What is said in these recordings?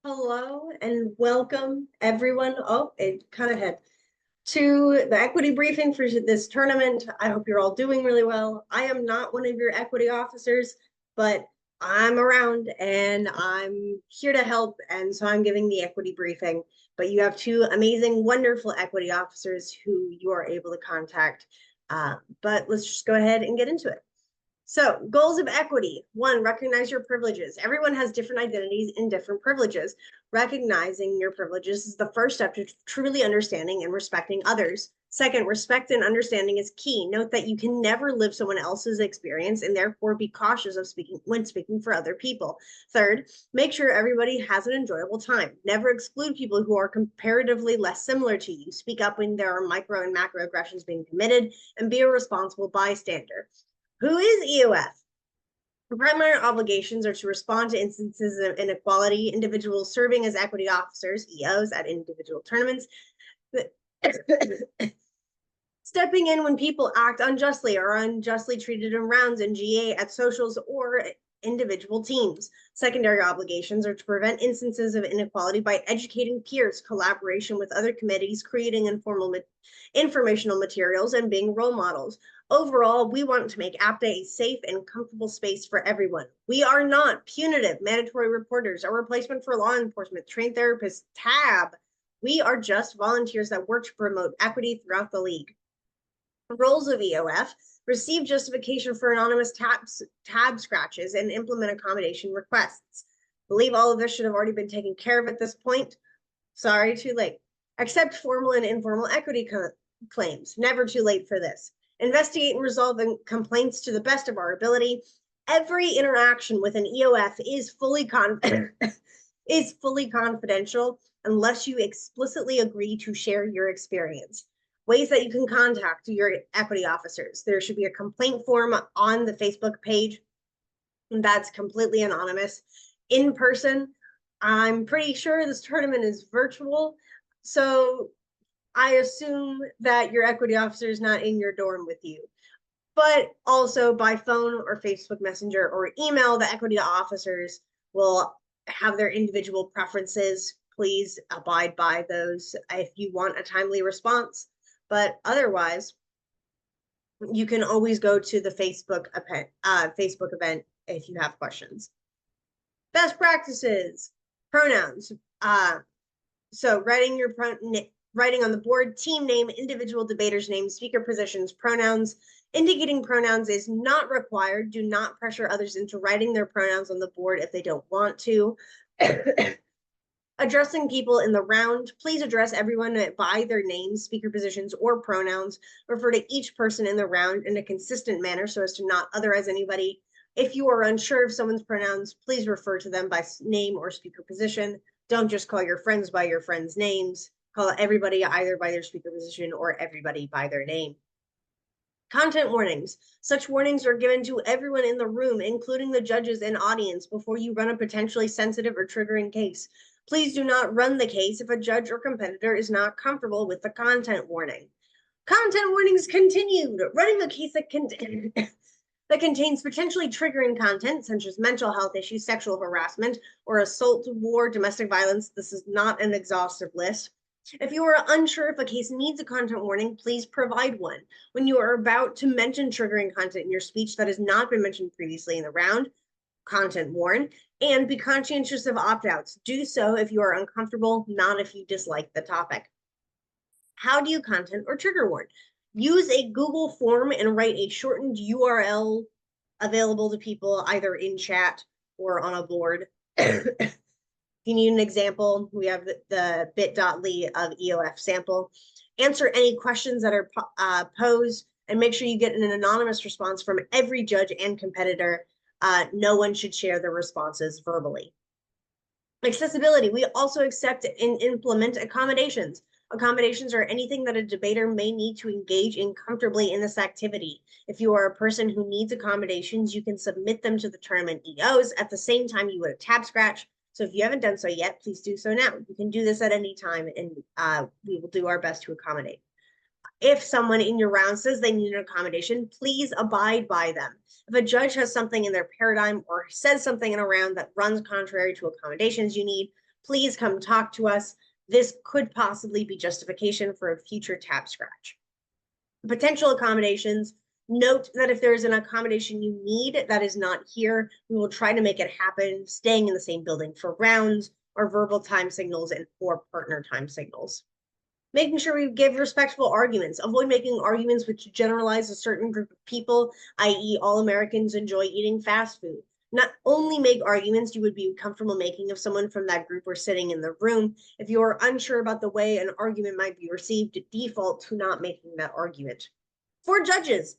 Hello and welcome everyone. Oh, it kind of had to the equity briefing for this tournament. I hope you're all doing really well. I am not one of your equity officers, but I'm around and I'm here to help. And so I'm giving the equity briefing. But you have two amazing, wonderful equity officers who you are able to contact. But let's just go ahead and get into it. So, goals of equity. One, recognize your privileges. Everyone has different identities and different privileges. Recognizing your privileges is the first step to truly understanding and respecting others. Second, respect and understanding is key. Note that you can never live someone else's experience and therefore be cautious of speaking when speaking for other people. Third, make sure everybody has an enjoyable time. Never exclude people who are comparatively less similar to you. Speak up when there are micro and macro aggressions being committed and be a responsible bystander. Who is EOF? The primary obligations are to respond to instances of inequality, individuals serving as equity officers, EOs, at individual tournaments, stepping in when people act unjustly or unjustly treated in rounds in GA at socials or individual teams. Secondary obligations are to prevent instances of inequality by educating peers, collaboration with other committees, creating informational materials, and being role models. Overall, we want to make APDA a safe and comfortable space for everyone. We are not punitive, mandatory reporters, a replacement for law enforcement, trained therapists, tab. We are just volunteers that work to promote equity throughout the league. Roles of EOF: receive justification for anonymous tab scratches and implement accommodation requests. I believe all of this should have already been taken care of at this point. Sorry, too late. Accept formal and informal equity claims. Never too late for this. Investigate and resolve complaints to the best of our ability. Every interaction with an EOF is fully confidential unless you explicitly agree to share your experience. Ways that you can contact your equity officers. There should be a complaint form on the Facebook page that's completely anonymous. In person, I'm pretty sure this tournament is virtual, so I assume that your equity officer is not in your dorm with you. But also by phone or Facebook Messenger or email, the equity officers will have their individual preferences. Please abide by those if you want a timely response. But otherwise, you can always go to the Facebook event if you have questions. Best practices, pronouns. So writing on the board, team name, individual debater's name, speaker positions, pronouns. Indicating pronouns is not required. Do not pressure others into writing their pronouns on the board if they don't want to. Addressing people in the round, please address everyone by their names, speaker positions, or pronouns. Refer to each person in the round in a consistent manner so as to not otherize anybody. If you are unsure of someone's pronouns, please refer to them by name or speaker position. Don't just call your friends by your friends' names. Call everybody either by their speaker position or everybody by their name. Content warnings. Such warnings are given to everyone in the room, including the judges and audience, before you run a potentially sensitive or triggering case. Please do not run the case if a judge or competitor is not comfortable with the content warning. Content warnings continued. Running a case that contains potentially triggering content, such as mental health issues, sexual harassment, or assault, war, domestic violence. This is not an exhaustive list. If you are unsure if a case needs a content warning, please provide one. When you are about to mention triggering content in your speech that has not been mentioned previously in the round, content warn, and be conscientious of opt-outs. Do so if you are uncomfortable, not if you dislike the topic. How do you content or trigger warn? Use a Google form and write a shortened URL available to people either in chat or on a board. If you need an example, we have the bit.ly of EOF sample. Answer any questions that are posed and make sure you get an anonymous response from every judge and competitor. No one should share their responses verbally. Accessibility. We also accept and implement accommodations. Accommodations are anything that a debater may need to engage in comfortably in this activity. If you are a person who needs accommodations, you can submit them to the tournament EOs at the same time you would a tab scratch. So if you haven't done so yet, please do so now. You can do this at any time, and we will do our best to accommodate. If someone in your round says they need an accommodation, please abide by them. If a judge has something in their paradigm or says something in a round that runs contrary to accommodations you need, please come talk to us. This could possibly be justification for a future tab scratch. Potential accommodations. Note that if there is an accommodation you need that is not here, we will try to make it happen, staying in the same building for rounds or verbal time signals and or partner time signals. Making sure we give respectful arguments. Avoid making arguments which generalize a certain group of people, i.e. all Americans enjoy eating fast food. Not only make arguments you would be comfortable making if someone from that group were sitting in the room. If you are unsure about the way an argument might be received, default to not making that argument. For judges,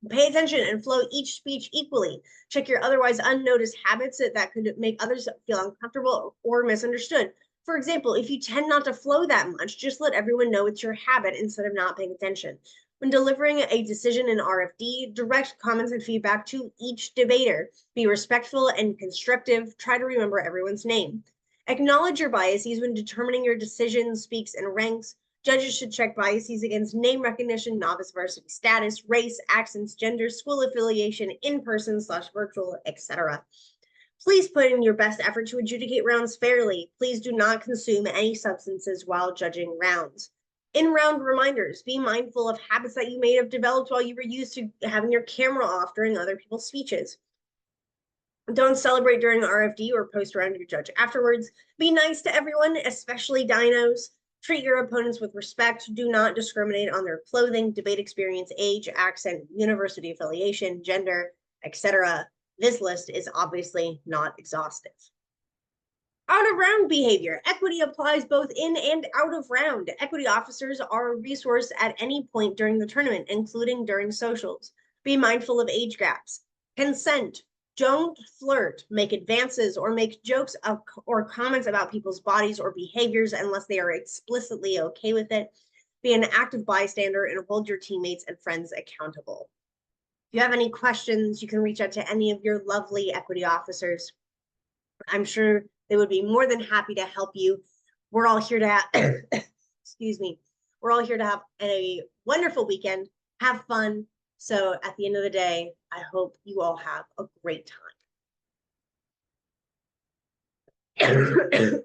pay attention and flow each speech equally. Check your otherwise unnoticed habits that could make others feel uncomfortable or misunderstood. For example, if you tend not to flow that much, just let everyone know it's your habit instead of not paying attention. When delivering a decision in RFD, direct comments and feedback to each debater. Be respectful and constructive. Try to remember everyone's name. Acknowledge your biases when determining your decision, speaks, and ranks. Judges should check biases against name recognition, novice varsity status, race, accents, gender, school affiliation, in-person/virtual, etc. Please put in your best effort to adjudicate rounds fairly. Please do not consume any substances while judging rounds. In-round reminders. Be mindful of habits that you may have developed while you were used to having your camera off during other people's speeches. Don't celebrate during RFD or post around your judge afterwards. Be nice to everyone, especially dinos. Treat your opponents with respect. Do not discriminate on their clothing, debate experience, age, accent, university affiliation, gender, etc. This list is obviously not exhaustive. Out of round behavior. Equity applies both in and out of round. Equity officers are a resource at any point during the tournament, including during socials. Be mindful of age gaps. Consent. Don't flirt, make advances, or make jokes or comments about people's bodies or behaviors unless they are explicitly okay with it. Be an active bystander and hold your teammates and friends accountable. If you have any questions, you can reach out to any of your lovely equity officers. I'm sure they would be more than happy to help you. We're all here to have, excuse me, we're all here to have a wonderful weekend, have fun. So at the end of the day, I hope you all have a great time.